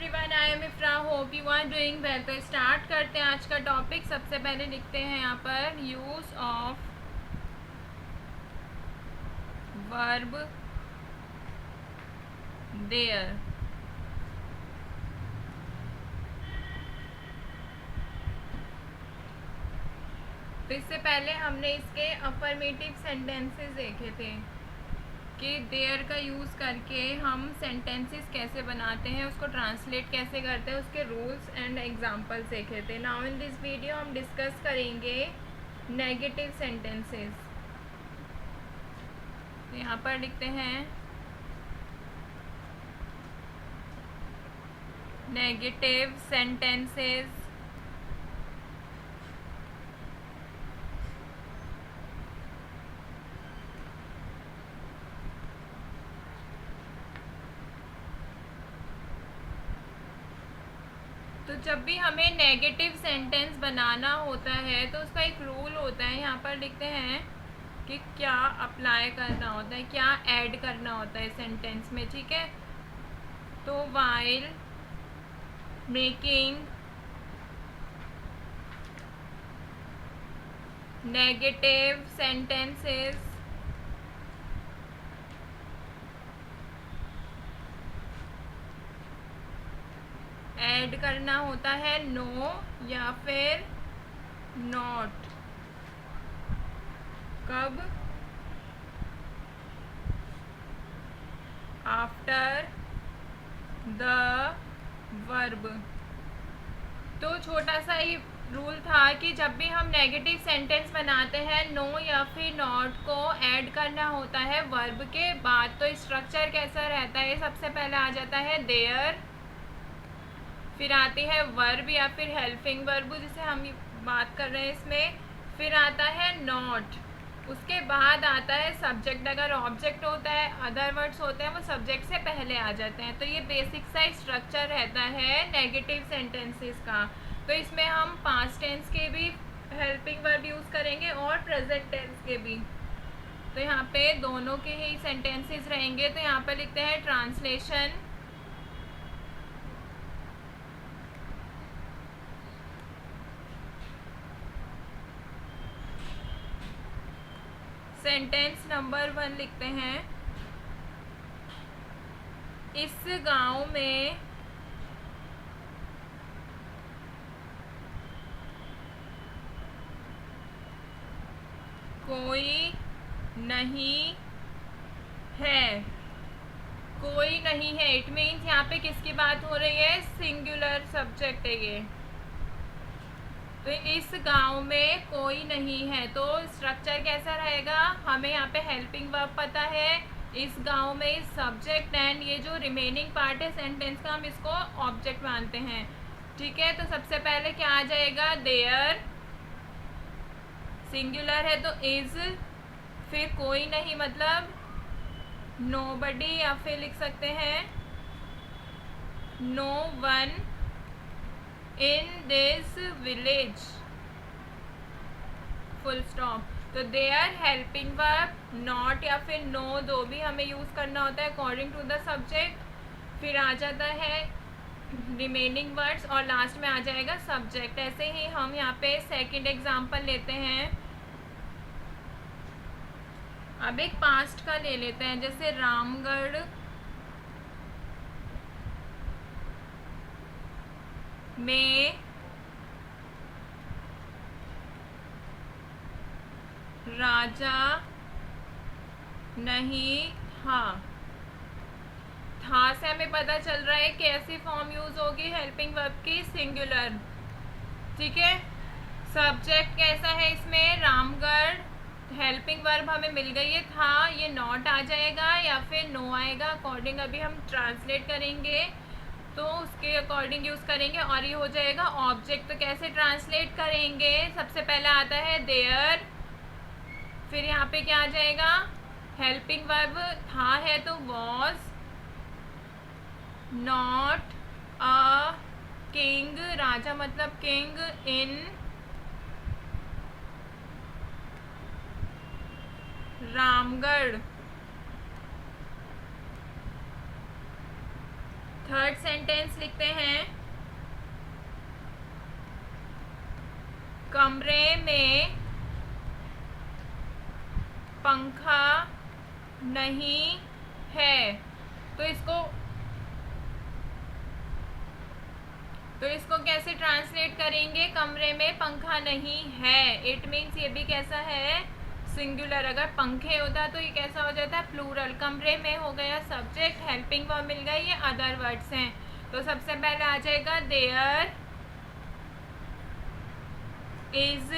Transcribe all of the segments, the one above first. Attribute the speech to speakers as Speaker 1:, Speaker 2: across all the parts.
Speaker 1: Everyone, I am Ifra. Hope you are doing well. तो start करते हैं आज का टॉपिक। सबसे पहले लिखते हैं यहाँ पर यूज ऑफ वर्ब देयर। तो इससे पहले हमने इसके अफर्मेटिव सेंटेंसेस देखे थे कि देयर का यूज़ करके हम सेंटेंसेस कैसे बनाते हैं, उसको ट्रांसलेट कैसे करते हैं, उसके रूल्स एंड एग्जांपल्स देखे थे। नाउ इन दिस वीडियो हम डिस्कस करेंगे नेगेटिव सेंटेंसेस। तो यहाँ पर लिखते हैं नेगेटिव सेंटेंसेस। तो जब भी हमें नेगेटिव सेंटेंस बनाना होता है तो उसका एक रूल होता है। यहाँ पर लिखते हैं कि क्या अप्लाई करना होता है, क्या ऐड करना होता है सेंटेंस में। ठीक है, तो while making negative sentences add करना होता है नो या फिर नॉट। कब? After the verb. तो छोटा सा ही रूल था कि जब भी हम नेगेटिव सेंटेंस बनाते हैं नो या फिर नॉट को ऐड करना होता है वर्ब के बाद। तो स्ट्रक्चर कैसा रहता है? सबसे पहले आ जाता है देयर, फिर आती है वर्ब या फिर हेल्पिंग वर्ब जिसे हम बात कर रहे हैं इसमें, फिर आता है नॉट, उसके बाद आता है सब्जेक्ट। अगर ऑब्जेक्ट होता है, अदर वर्ड्स होते हैं, वो सब्जेक्ट से पहले आ जाते हैं। तो ये बेसिक सा स्ट्रक्चर रहता है नेगेटिव सेंटेंसेस का। तो इसमें हम पास्ट टेंस के भी हेल्पिंग वर्ब यूज़ करेंगे और प्रेजेंट टेंस के भी। तो यहाँ पे दोनों के ही सेंटेंसेस रहेंगे। तो यहाँ पे लिखते हैं ट्रांसलेशन। सेंटेंस नंबर 1 लिखते हैं, इस गांव में कोई नहीं है। कोई नहीं है, इट मीन्स यहाँ पे किसकी बात हो रही है? सिंगुलर सब्जेक्ट है ये। तो इस गांव में कोई नहीं है, तो स्ट्रक्चर कैसा रहेगा? हमें यहाँ पे हेल्पिंग वर्ब पता है, इस गांव में इस सब्जेक्ट, एंड ये जो रिमेनिंग पार्ट है सेंटेंस का हम इसको ऑब्जेक्ट मानते हैं। ठीक है, तो सबसे पहले क्या आ जाएगा? देयर, सिंगुलर है तो इज, फिर कोई नहीं मतलब नोबडी, या फिर लिख सकते हैं no one in this village, full stop. तो देयर हेल्पिंग वर्ब, नॉट या फिर नो, दो भी हमें यूज़ करना होता है अकॉर्डिंग टू द सब्जेक्ट। फिर आ जाता है रिमेनिंग वर्ड्स और लास्ट में आ जाएगा सब्जेक्ट। ऐसे ही हम यहाँ पे सेकंड एग्जांपल लेते हैं। अब एक पास्ट का ले लेते हैं, जैसे रामगढ़ में राजा नहीं था। था से हमें पता चल रहा है कैसी फॉर्म यूज होगी हेल्पिंग वर्ब की? सिंगुलर। ठीक है, सब्जेक्ट कैसा है इसमें? रामगढ़। हेल्पिंग वर्ब हमें मिल गई है था, ये नॉट आ जाएगा या फिर नो आएगा अकॉर्डिंग, अभी हम ट्रांसलेट करेंगे तो उसके अकॉर्डिंग यूज़ करेंगे और ये हो जाएगा ऑब्जेक्ट। तो कैसे ट्रांसलेट करेंगे? सबसे पहले आता है देयर, फिर यहाँ पे क्या आ जाएगा? हेल्पिंग वर्ब था है तो वॉज नॉट अ किंग, राजा मतलब किंग, इन रामगढ़ थर्ड सेंटेंस लिखते हैं, कमरे में पंखा नहीं है। तो इसको कैसे ट्रांसलेट करेंगे? कमरे में पंखा नहीं है, इट मीन्स ये भी कैसा है? सिंगुलर। अगर पंखे होता तो ये कैसा हो जाता? प्लूरल। कमरे में हो गया सब्जेक्ट, हेल्पिंग वर्ब मिल गया, ये अदर वर्ड्स हैं। तो सबसे पहले आ जाएगा there is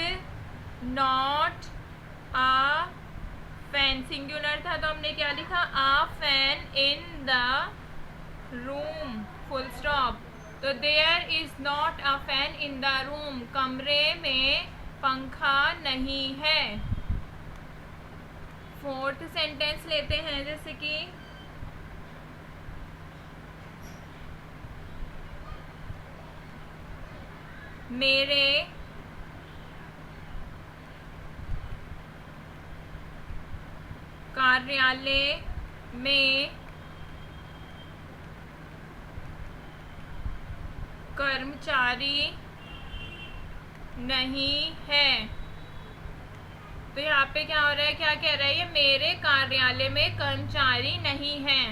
Speaker 1: not a fan. Singular था तो हमने क्या लिखा? A fan in the room, full stop. तो there is not a fan in the room, कमरे में पंखा नहीं है। फोर्थ सेंटेंस लेते हैं, जैसे कि मेरे कार्यालय में कर्मचारी नहीं है। तो यहाँ पे क्या हो रहा है? क्या कह रहा है ये? मेरे कार्यालय में कर्मचारी नहीं है।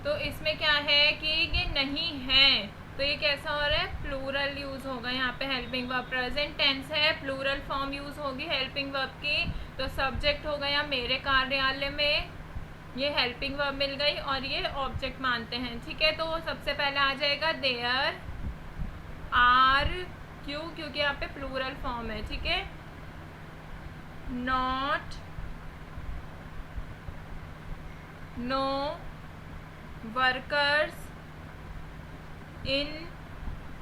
Speaker 1: तो इसमें क्या है कि ये नहीं है, तो ये कैसा हो रहा है? प्लूरल यूज होगा। यहाँ पे हेल्पिंग वर्ब, प्रेजेंट टेंस है, प्लूरल फॉर्म यूज होगी हेल्पिंग वर्ब की। तो सब्जेक्ट हो गया मेरे कार्यालय में, ये हेल्पिंग वर्ब मिल गई, और ये ऑब्जेक्ट मानते हैं। ठीक है, तो सबसे पहले आ जाएगा देयर आर। क्यों? क्योंकि यहाँ पे प्लूरल फॉर्म है। ठीक है, not, no workers in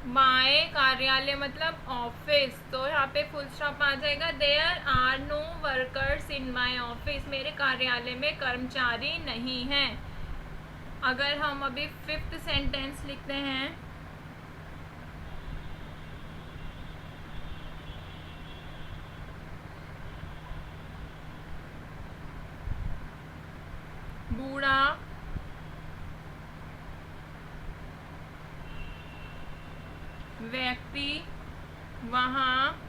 Speaker 1: my, कार्यालय मतलब ऑफिस। तो यहाँ पे फुल स्टॉप आ जाएगा। There are no workers in my office, मेरे कार्यालय में कर्मचारी नहीं हैं। अगर हम अभी फिफ्थ सेंटेंस लिखते हैं, बूढ़ा व्यक्ति वहाँ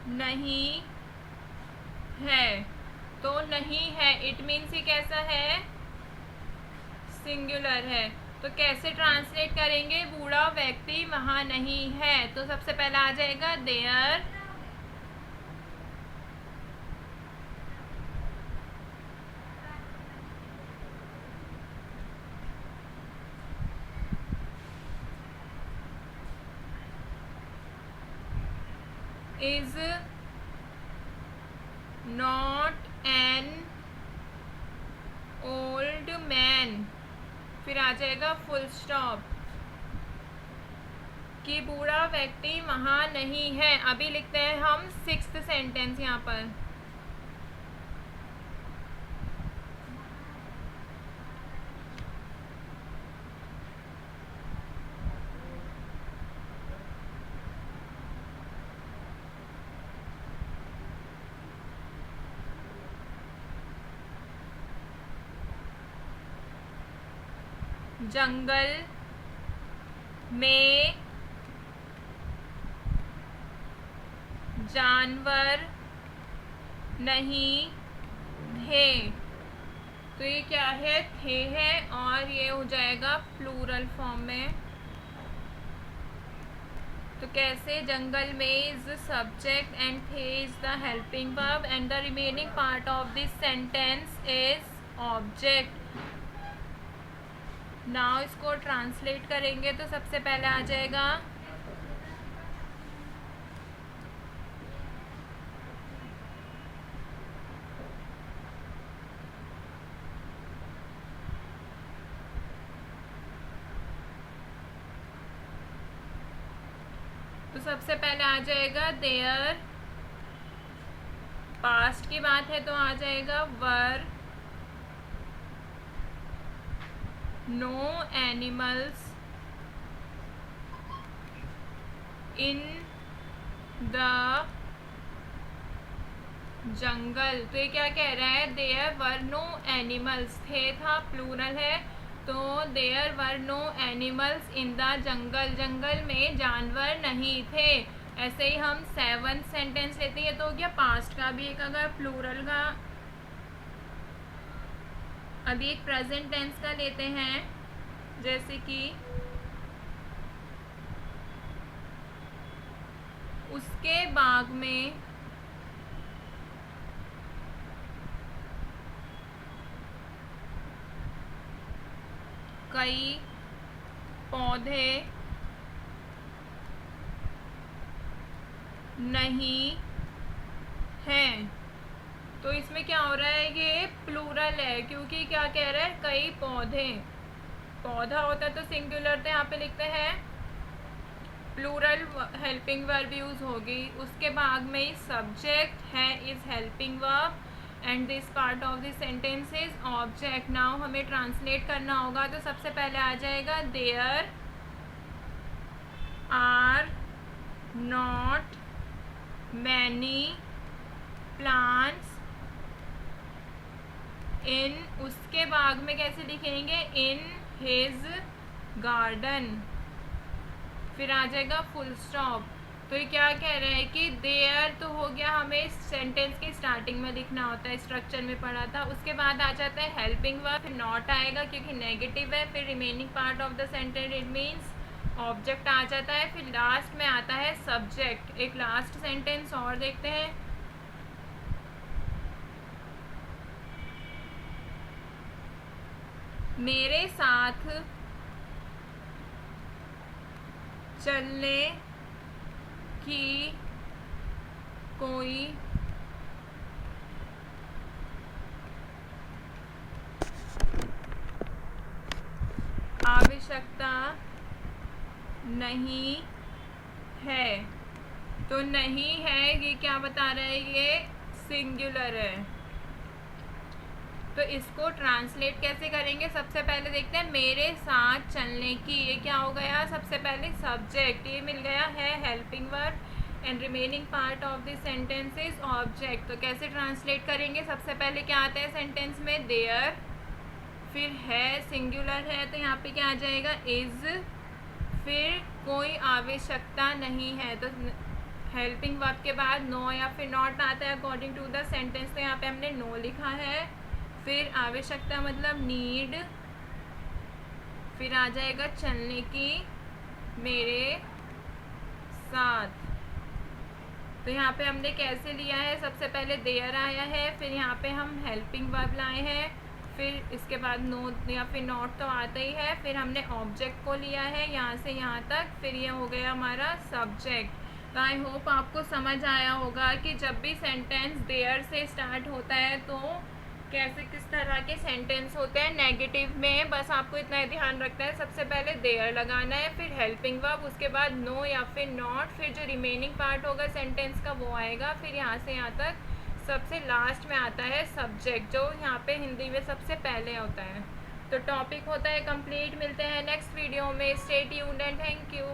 Speaker 1: नहीं है। तो नहीं है, इट मीन्स ये कैसा है? सिंगुलर है। तो कैसे ट्रांसलेट करेंगे? बूढ़ा व्यक्ति वहाँ नहीं है। तो सबसे पहले आ जाएगा there is not an old man, फिर आ जाएगा फुल स्टॉप, कि बूढ़ा व्यक्ति वहाँ नहीं है। अभी लिखते हैं हम सिक्स्थ सेंटेंस यहाँ पर, जंगल में जानवर नहीं थे। तो ये क्या है? थे है, और ये हो जाएगा प्लूरल फॉर्म में। तो कैसे? जंगल में इज द सब्जेक्ट एंड थे is the helping verb and the remaining part of this sentence is object. Now इसको ट्रांसलेट करेंगे तो सबसे पहले आ जाएगा देयर। पास्ट की बात है तो आ जाएगा were no animals in the jungle. तो ये क्या कह रहा है? देयर वर नो एनिमल्स, थे था प्लूरल है, तो there were no animals in the jungle, जंगल में जानवर नहीं थे। ऐसे ही हम 7th सेंटेंस लेते हैं, तो हो गया पास्ट का भी एक, अगर प्लूरल का अभी एक प्रेजेंट टेंस का लेते हैं, जैसे कि उसके बाग में कई पौधे नहीं हैं। तो इसमें क्या हो रहा है, ये प्लूरल है, क्योंकि क्या कह रहा है, कई पौधे, पौधा होता है तो सिंगुलर, तो यहाँ पे लिखते हैं प्लूरल हेल्पिंग वर्ब यूज होगी। उसके बाद में सब्जेक्ट है is helping verb and this part of this sentence is object. Now हमें ट्रांसलेट करना होगा, तो सबसे पहले आ जाएगा there are not many plants in, उसके बाग में कैसे लिखेंगे, इन हिज गार्डन, फिर आ जाएगा फुल स्टॉप। तो ये क्या कह रहा है कि देयर तो हो गया, हमें सेंटेंस के स्टार्टिंग में लिखना होता है, स्ट्रक्चर में पढ़ा था। उसके बाद आ जाता है हेल्पिंग वर्ब, फिर नॉट आएगा क्योंकि नेगेटिव है, फिर remaining part of the sentence it means object आ जाता है, फिर लास्ट में आता है सब्जेक्ट। एक लास्ट सेंटेंस और देखते हैं, मेरे साथ चलने की कोई आवश्यकता नहीं है। तो नहीं है, ये क्या बता रहा है, ये सिंगुलर है। तो इसको ट्रांसलेट कैसे करेंगे, सबसे पहले देखते हैं मेरे साथ चलने की, ये क्या हो गया, सबसे पहले सब्जेक्ट, ये मिल गया है helping verb and remaining part of this sentence is object. तो कैसे ट्रांसलेट करेंगे, सबसे पहले क्या आता है सेंटेंस में, देयर, फिर है, सिंगुलर है, तो यहाँ पे क्या आ जाएगा, इज, फिर कोई आवश्यकता नहीं है, तो हेल्पिंग वर्ब के बाद नो या फिर नॉट आता है अकॉर्डिंग टू द सेंटेंस, तो यहाँ पे हमने नो लिखा है। फिर आवश्यकता मतलब नीड, फिर आ जाएगा चलने की, मेरे साथ। तो यहाँ पे हमने कैसे लिया है, सबसे पहले देयर आया है, फिर यहाँ पे हम हेल्पिंग वर्ब लाए हैं, फिर इसके बाद नो या फिर नॉट तो आता ही है, फिर हमने ऑब्जेक्ट को लिया है यहाँ से यहाँ तक, फिर ये हो गया हमारा सब्जेक्ट। तो आई होप आपको समझ आया होगा कि जब भी सेंटेंस देयर से स्टार्ट होता है तो कैसे किस तरह के सेंटेंस होते हैं। नेगेटिव में बस आपको इतना ध्यान रखना है, सबसे पहले देयर लगाना है, फिर हेल्पिंग वर्ब, उसके बाद नो या फिर नॉट, फिर जो रिमेनिंग पार्ट होगा सेंटेंस का वो आएगा, फिर यहाँ से यहाँ तक सबसे लास्ट में आता है सब्जेक्ट, जो यहाँ पे हिंदी में सबसे पहले होता है। तो टॉपिक होता है कंप्लीट। मिलते हैं नेक्स्ट वीडियो में। Stay tuned and thank you.